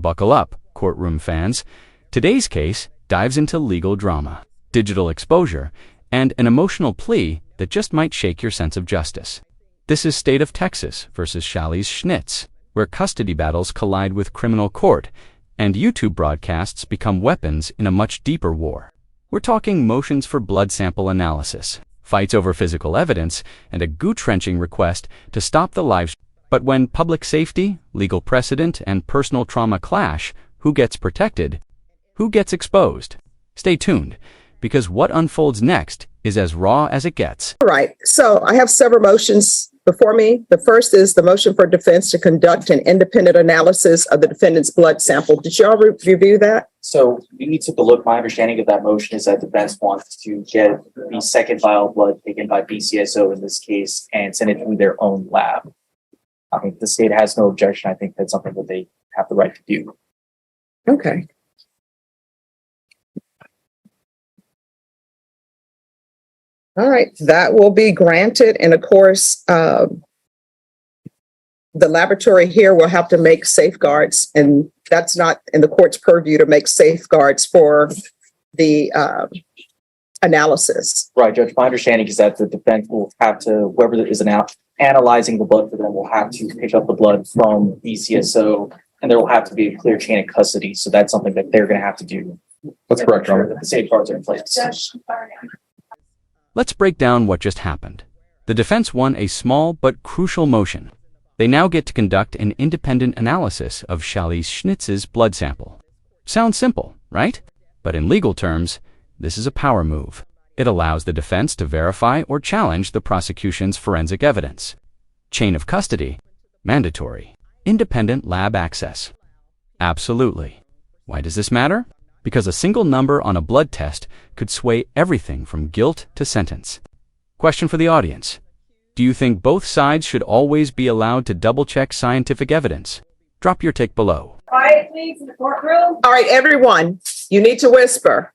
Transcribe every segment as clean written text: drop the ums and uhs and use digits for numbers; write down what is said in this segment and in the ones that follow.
Buckle up, courtroom fans. Today's case dives into legal drama, digital exposure, and an emotional plea that just might shake your sense of justice. This is State of Texas versus Schalie's Schnitz, where custody battles collide with criminal court, and YouTube broadcasts become weapons in a much deeper war. We're talking motions for blood sample analysis, fights over physical evidence, and a gut-wrenching request to stop the live. But when public safety, legal precedent, and personal trauma clash, who gets protected? Who gets exposed? Stay tuned, because what unfolds next is as raw as it gets. All right, so I have several motions before me. The first is the motion for defense to conduct an independent analysis of the defendant's blood sample. Did you all review that? So we took a look. My understanding of that motion is that defense wants to get the second vial of blood taken by BCSO in this case and send it through their own lab. I mean, the state has no objection. I think that's something that they have the right to do. Okay. All right, that will be granted. And of course, the laboratory here will have to make safeguards, and that's not in the court's purview to make safeguards for the analysis. Right, Judge. My understanding is that the defense will have to, whoever is analyzing the blood for them will have to pick up the blood from BCSO, and there will have to be a clear chain of custody. So that's something that they're going to have to do. That's correct, Your Honor. That the safeguards are in place. Let's break down what just happened. The defense won a small but crucial motion. They now get to conduct an independent analysis of Schalie's Schnitz's blood sample. Sounds simple, right? But in legal terms, this is a power move. It allows the defense to verify or challenge the prosecution's forensic evidence. Chain of custody, mandatory. Independent lab access, absolutely. Why does this matter? Because a single number on a blood test could sway everything from guilt to sentence. Question for the audience. Do you think both sides should always be allowed to double-check scientific evidence? Drop your take below. Quiet, please, in the courtroom. All right, everyone, you need to whisper.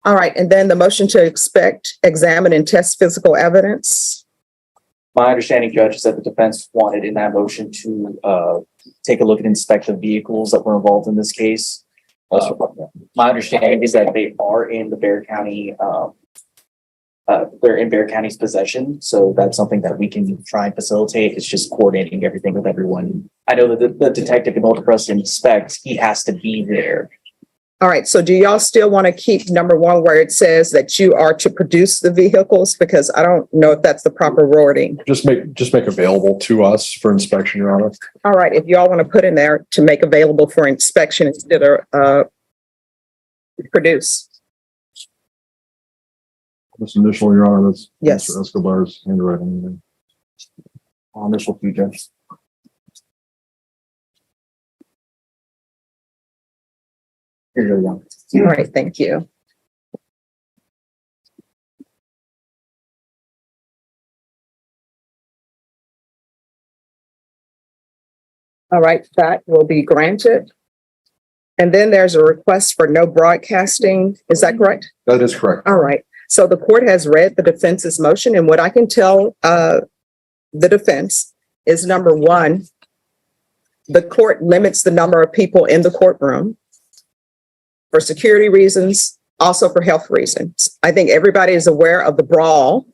All right, and then the motion to examine and test physical evidence. My understanding, Judge, is that the defense wanted in that motion to take a look and inspect the vehicles that were involved in this case. My understanding is that they are in the Bexar County, they're in Bexar County's possession. So that's something that we can try and facilitate. It's just coordinating everything with everyone. I know that the detective in order for us to inspect, he has to be there. All right, so do y'all still want to keep number one where it says that you are to produce the vehicles? Because I don't know if that's the proper wording. Just make available to us for inspection, Your Honor. All right, if y'all want to put in there to make available for inspection instead of produce. This initial, Your Honor, that's Yes. Mr. Escobar's handwriting. Initial few, Judge. Here you go. All right, thank you. All right, that will be granted. And then there's a request for no broadcasting. Is that correct? That is correct. All right. So the court has read the defense's motion, and what I can tell the defense is, number one, the court limits the number of people in the courtroom for security reasons, also for health reasons. I think everybody is aware of the brawl,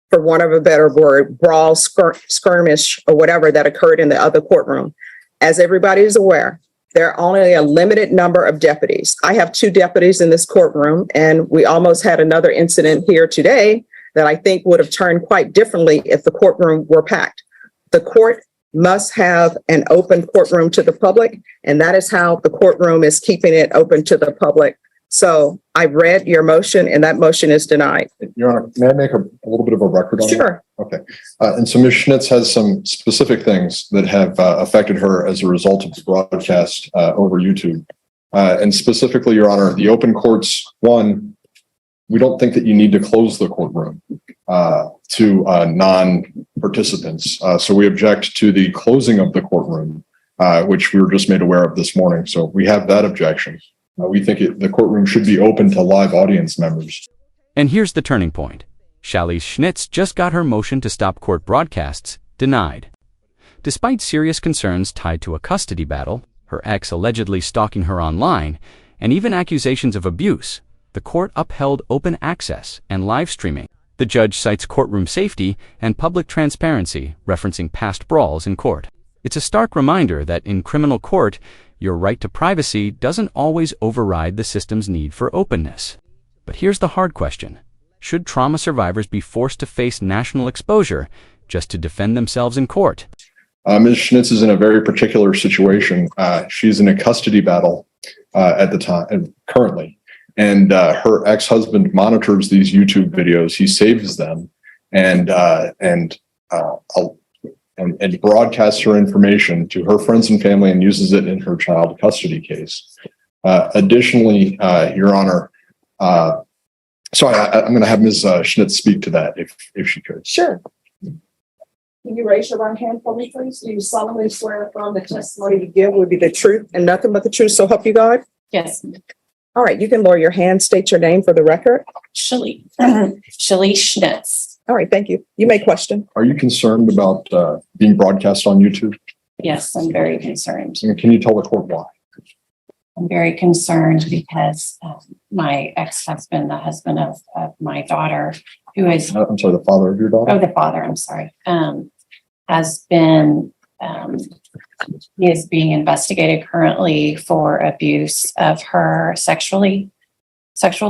for want of a better word, brawl, skirmish, or whatever that occurred in the other courtroom. As everybody is aware, there are only a limited number of deputies. I have 2 deputies in this courtroom, and we almost had another incident here today that I think would have turned quite differently if the courtroom were packed. The court must have an open courtroom to the public, and that is how the courtroom is keeping it open to the public. So I've read your motion, and that motion is denied. Your Honor, may I make a little bit of a record on that? Sure. Okay. And so Ms. Schnitz has some specific things that have affected her as a result of the broadcast over YouTube. And specifically, Your Honor, the open courts, one, we don't think that you need to close the courtroom to non-participants. So we object to the closing of the courtroom, which we were just made aware of this morning. So we have that objection. We think the courtroom should be open to live audience members. And here's the turning point. Schalie's Schnitz just got her motion to stop court broadcasts denied. Despite serious concerns tied to a custody battle, her ex allegedly stalking her online, and even accusations of abuse, the court upheld open access and live streaming. The judge cites courtroom safety and public transparency, referencing past brawls in court. It's a stark reminder that in criminal court, your right to privacy doesn't always override the system's need for openness. But here's the hard question. Should trauma survivors be forced to face national exposure just to defend themselves in court? Ms. Schnitz is in a very particular situation. She's in a custody battle at the time, currently, and her ex-husband monitors these YouTube videos. He saves them and broadcasts her information to her friends and family and uses it in her child custody case. Additionally, Your Honor, so I'm going to have Ms. Schnitz speak to that if she could. Sure. Can you raise your right hand for me, please? Do you solemnly swear affirm the testimony you give will be the truth and nothing but the truth, so help you God? Yes. All right, you can lower your hand, state your name for the record. Shali Schnitz. All right, thank you. You may question. Are you concerned about being broadcast on YouTube? Yes, I'm very concerned. And can you tell the court why? I'm very concerned because my ex-husband, the husband of my daughter, who is, I'm sorry, the father of your daughter? the father, I'm sorry, has been, he is being investigated currently for abuse of her sexual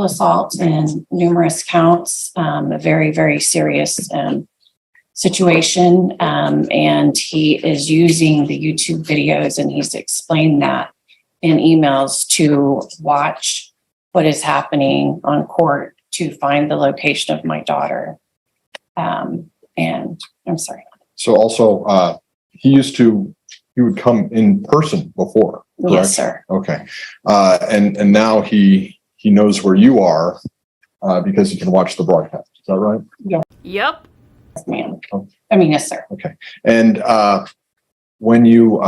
assault and numerous counts, a very, very serious situation. And he is using the YouTube videos, and he's explained that in emails to watch what is happening on court to find the location of my daughter. And I'm sorry. So also, he would come in person before, correct? Yes, sir. Okay. And now he knows where you are because he can watch the broadcast. Is that right? Yep. Yes, ma'am. Yes, sir. Okay. And when you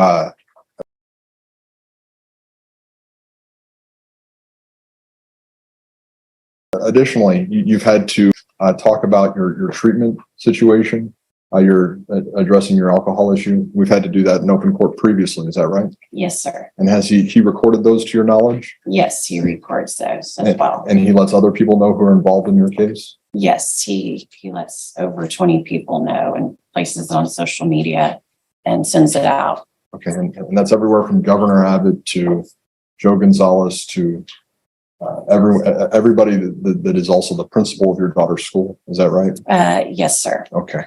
additionally, you've had to talk about your treatment situation. You're addressing your alcohol issue. We've had to do that in open court previously. Is that right? Yes, sir. And has he recorded those to your knowledge? Yes, he records those as well. And he lets other people know who are involved in your case? Yes, he lets over 20 people know and places it on social media and sends it out. Okay. And that's everywhere from Governor Abbott to Joe Gonzalez to everybody that is also the principal of your daughter's school. Is that right? Yes, sir. Okay.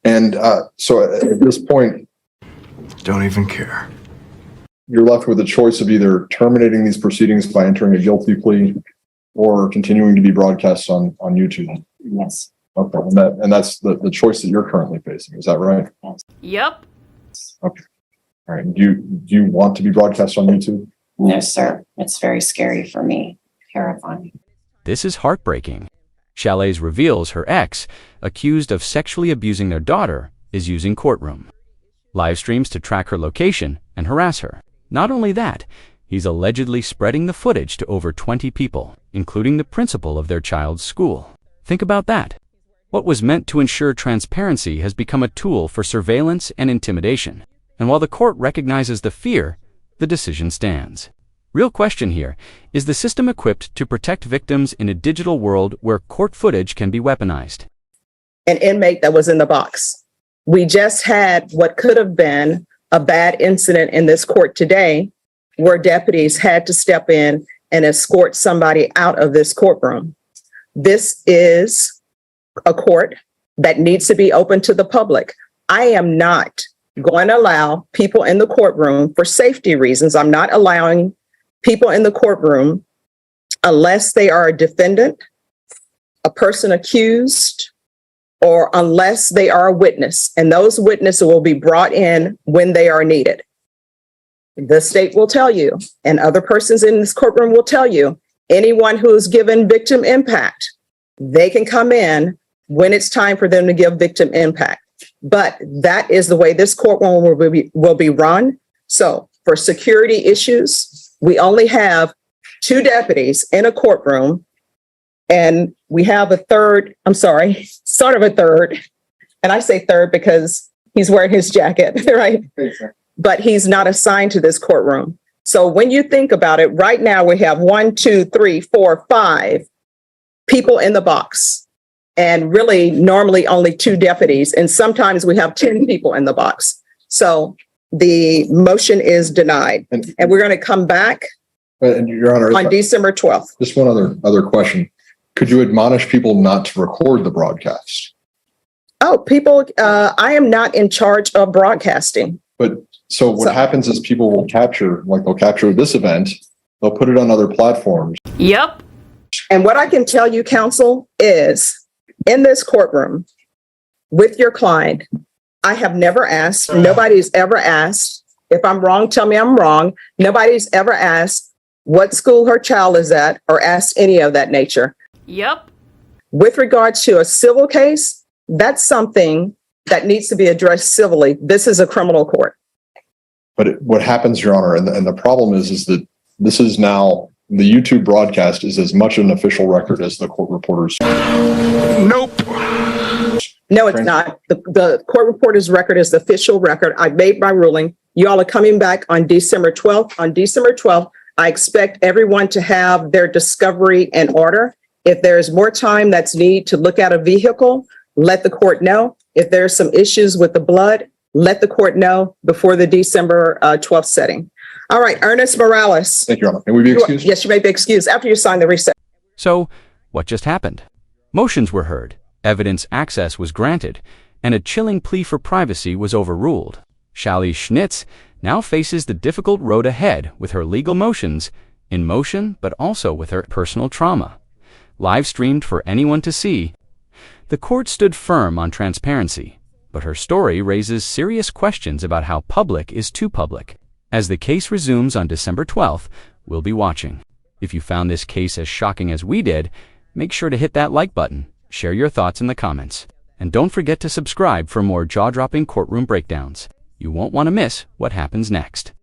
And so at this point, don't even care. You're left with a choice of either terminating these proceedings by entering a guilty plea or continuing to be broadcast on YouTube. Yes. Okay. And that's the choice that you're currently facing. Is that right? Yes. Yep. Okay. All right. Do you want to be broadcast on YouTube? No, sir. It's very scary for me. Terrifying. This is heartbreaking. Chalais reveals her ex, accused of sexually abusing their daughter, is using Courtroom live streams to track her location and harass her. Not only that, he's allegedly spreading the footage to over 20 people, including the principal of their child's school. Think about that. What was meant to ensure transparency has become a tool for surveillance and intimidation. And while the court recognizes the fear, the decision stands. Real question here, is the system equipped to protect victims in a digital world where court footage can be weaponized? An inmate that was in the box. We just had what could have been a bad incident in this court today where deputies had to step in and escort somebody out of this courtroom. This is a court that needs to be open to the public. I am not going to allow people in the courtroom for safety reasons. I'm not allowing people in the courtroom unless they are a defendant, a person accused, or unless they are a witness. And those witnesses will be brought in when they are needed. The state will tell you, and other persons in this courtroom will tell you, anyone who is given victim impact, they can come in when it's time for them to give victim impact. But that is the way this courtroom will be run. So for security issues, we only have 2 deputies in a courtroom, and we have sort of a third. And I say third because, He's wearing his jacket, right? But he's not assigned to this courtroom. So when you think about it, right now we have 1, 2, 3, 4, 5 people in the box. And really normally only 2 deputies. And sometimes we have 10 people in the box. So the motion is denied. And we're going to come back And Your Honor, on December 12th. just one other question. Could you admonish people not to record the broadcast? Oh, people, I am not in charge of broadcasting. But so what happens is people will capture, like they'll capture this event, they'll put it on other platforms. Yep. And what I can tell you, counsel, is in this courtroom with your client, I have never asked, nobody's ever asked, if I'm wrong, tell me I'm wrong. Nobody's ever asked what school her child is at or asked any of that nature. Yep. With regard to a civil case, that's something that needs to be addressed civilly. This is a criminal court. But what happens, Your Honor, and the problem is that this is now, the YouTube broadcast is as much an official record as the court reporters. Nope. No, it's not. The court reporter's record is the official record. I made my ruling. You all are coming back on December 12th. On December 12th, I expect everyone to have their discovery in order. If there's more time that's needed to look at a vehicle, let the court know. If there's some issues with the blood, let the court know before the December 12th setting. All right, Ernest Morales. Thank you, Your Honor. May we be excused? Yes, you may be excused after you sign the recess. So, what just happened? Motions were heard, evidence access was granted, and a chilling plea for privacy was overruled. Shali Schnitz now faces the difficult road ahead with her legal motions in motion, but also with her personal trauma. Live streamed for anyone to see, the court stood firm on transparency, but her story raises serious questions about how public is too public. As the case resumes on December 12th, we'll be watching. If you found this case as shocking as we did, make sure to hit that like button, share your thoughts in the comments, and don't forget to subscribe for more jaw-dropping courtroom breakdowns. You won't want to miss what happens next.